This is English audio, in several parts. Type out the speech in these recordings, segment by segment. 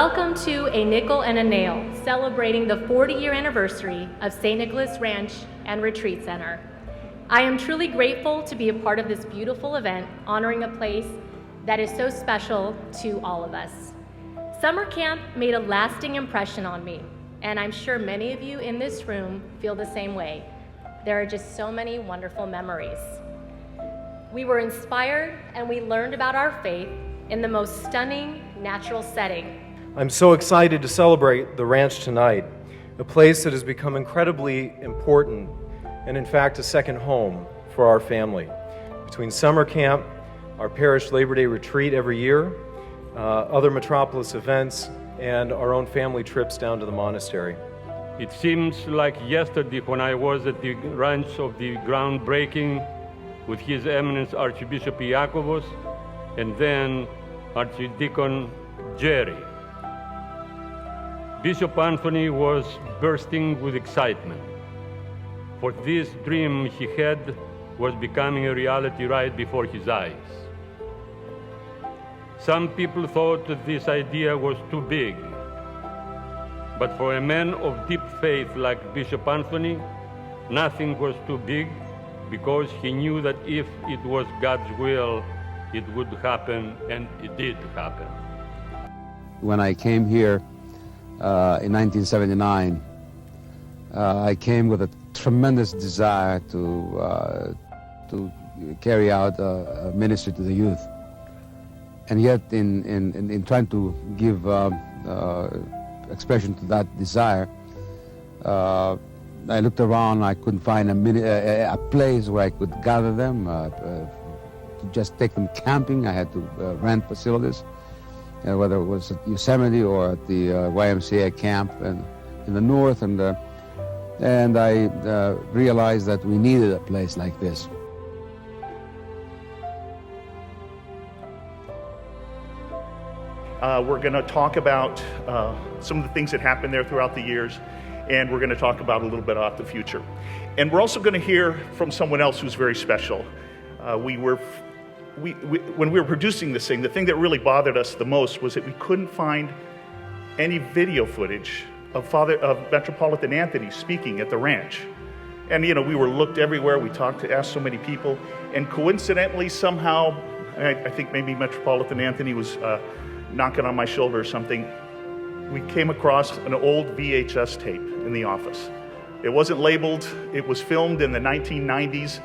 Welcome to A Nickel and a Nail, celebrating the 40-year anniversary of St. Nicholas Ranch and Retreat Center. I am truly grateful to be a part of this beautiful event, honoring a place that is so special to all of us. Summer camp made a lasting impression on me, and I'm sure many of you in this room feel the same way. There are just so many wonderful memories. We were inspired and we learned about our faith in the most stunning natural setting. I'm so excited to celebrate the ranch tonight, a place that has become incredibly important and in fact a second home for our family. Between summer camp, our parish Labor Day retreat every year, other Metropolis events, and our own family trips down to the monastery. It seems like yesterday when I was at the ranch of the groundbreaking with His Eminence Archbishop Iakovos and then Archdeacon Jerry. Bishop Anthony was bursting with excitement, for this dream he had was becoming a reality right before his eyes. Some people thought that this idea was too big, but for a man of deep faith like Bishop Anthony, nothing was too big, because he knew that if it was God's will, it would happen, and it did happen. When I came here in 1979, I came with a tremendous desire to carry out a ministry to the youth. And yet, in trying to give expression to that desire, I looked around, I couldn't find a place where I could gather them, to just take them camping. I had to rent facilities, whether it was at Yosemite or at the YMCA camp in the north, and I realized that we needed a place like this. We're going to talk about some of the things that happened there throughout the years, and we're going to talk about a little bit about the future. And we're also going to hear from someone else who's very special. When we were producing this thing, the thing that really bothered us the most was that we couldn't find any video footage of Metropolitan Anthony speaking at the ranch. And you know, we were looked everywhere, we asked so many people, and coincidentally somehow, I think maybe Metropolitan Anthony was knocking on my shoulder or something, we came across an old VHS tape in the office. It wasn't labeled, it was filmed in the 1990s,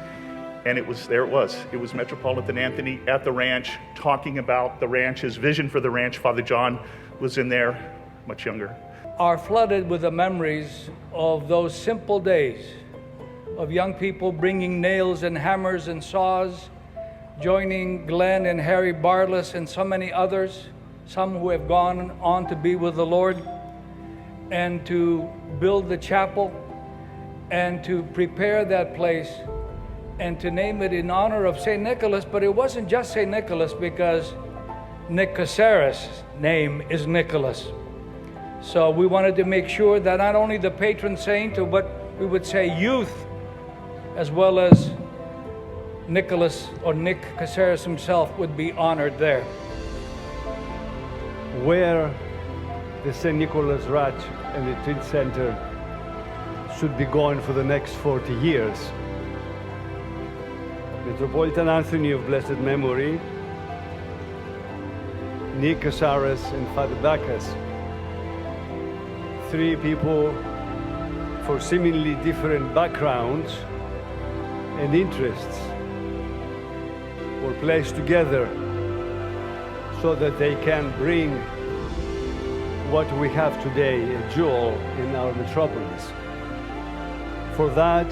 and it was Metropolitan Anthony at the ranch, talking about the ranch, his vision for the ranch. Father John was in there, much younger. Are flooded with the memories of those simple days of young people bringing nails and hammers and saws, joining Glenn and Harry Bartless and so many others, some who have gone on to be with the Lord, and to build the chapel and to prepare that place and to name it in honor of St. Nicholas. But it wasn't just St. Nicholas, because Nick Caceres' name is Nicholas. So we wanted to make sure that not only the patron saint, or what we would say youth, as well as Nicholas or Nick Caceres himself would be honored there. Where the St. Nicholas Ranch and Retreat Center should be going for the next 40 years. Metropolitan Anthony of blessed memory, Nick Caceres and Father Bacchus, three people for seemingly different backgrounds and interests, were placed together so that they can bring what we have today, a jewel in our metropolis. For that,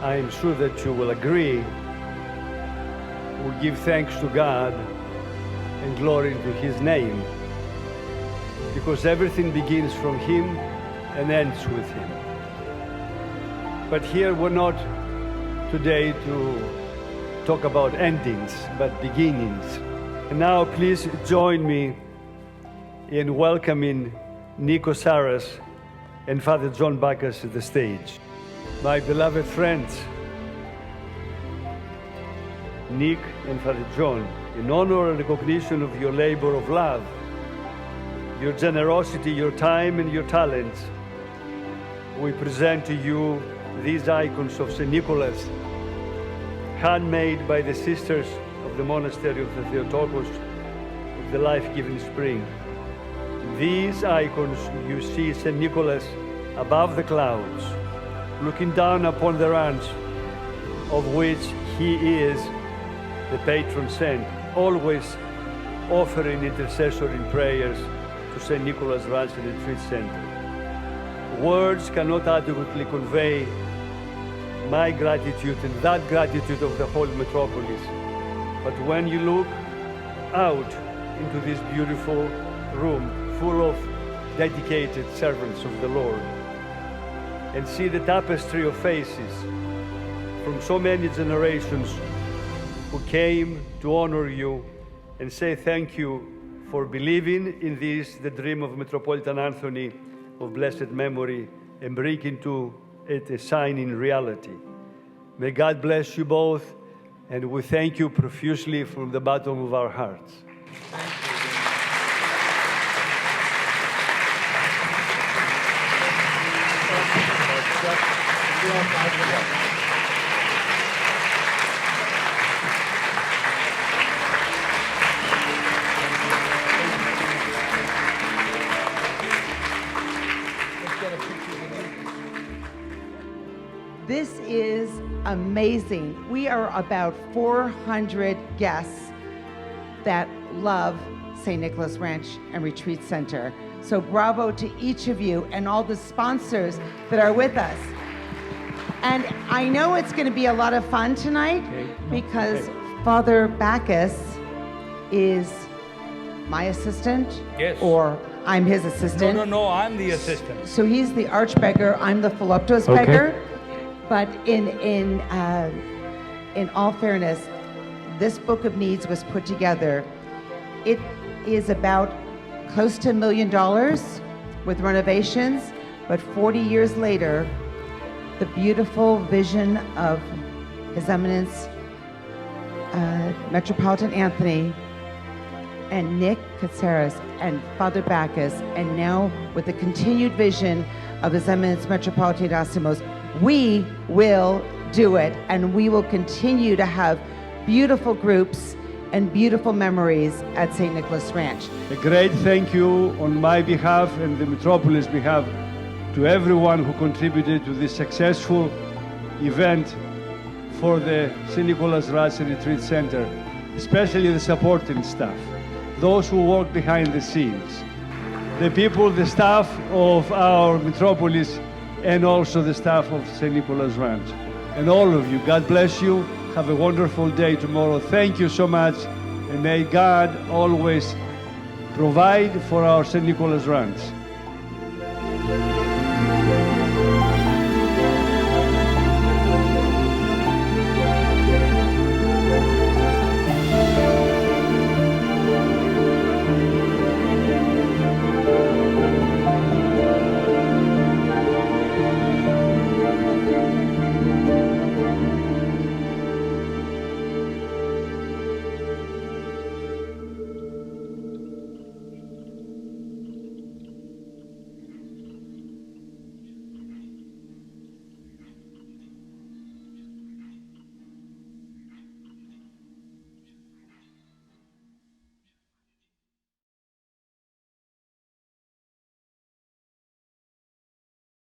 I am sure that you will agree, we give thanks to God and glory to His name, because everything begins from Him and ends with Him. But here we're not today to talk about endings, but beginnings. And now please join me in welcoming Nick Caceres and Father John Bacchus to the stage. My beloved friends, Nick and Father John, in honor and recognition of your labor of love, your generosity, your time, and your talents, we present to you these icons of St. Nicholas, handmade by the sisters of the monastery of the Theotokos of the Life-Giving Spring. In these icons, you see St. Nicholas above the clouds, looking down upon the ranch, of which he is the patron saint, always offering intercessory prayers to St. Nicholas Ranch and Retreat Center. Words cannot adequately convey my gratitude and that gratitude of the whole metropolis. But when you look out into this beautiful room full of dedicated servants of the Lord and see the tapestry of faces from so many generations who came to honor you and say thank you for believing in this, the dream of Metropolitan Anthony of blessed memory, and bringing to it a shining reality. May God bless you both, and we thank you profusely from the bottom of our hearts. This is amazing. We are about 400 guests that love St. Nicholas Ranch and Retreat Center. So bravo to each of you and all the sponsors that are with us. And I know it's going to be a lot of fun tonight because Father Bacchus is my assistant. Yes. Or I'm his assistant. No, I'm the assistant. So he's the archbeggar, I'm the Philoptos beggar. But in all fairness, this Book of Needs was put together. It is about close to $1 million with renovations, but 40 years later, the beautiful vision of His Eminence Metropolitan Anthony and Nick Katsaris and Father Bacchus, and now with the continued vision of His Eminence Metropolitan Asimos, we will do it, and we will continue to have beautiful groups and beautiful memories at St. Nicholas Ranch. A great thank you on my behalf and the Metropolis' behalf to everyone who contributed to this successful event for the St. Nicholas Ranch and Retreat Center, especially the supporting staff, those who work behind the scenes, the people, the staff of our Metropolis, and also the staff of St. Nicholas Ranch. And all of you, God bless you. Have a wonderful day tomorrow. Thank you so much, and may God always provide for our St. Nicholas Ranch.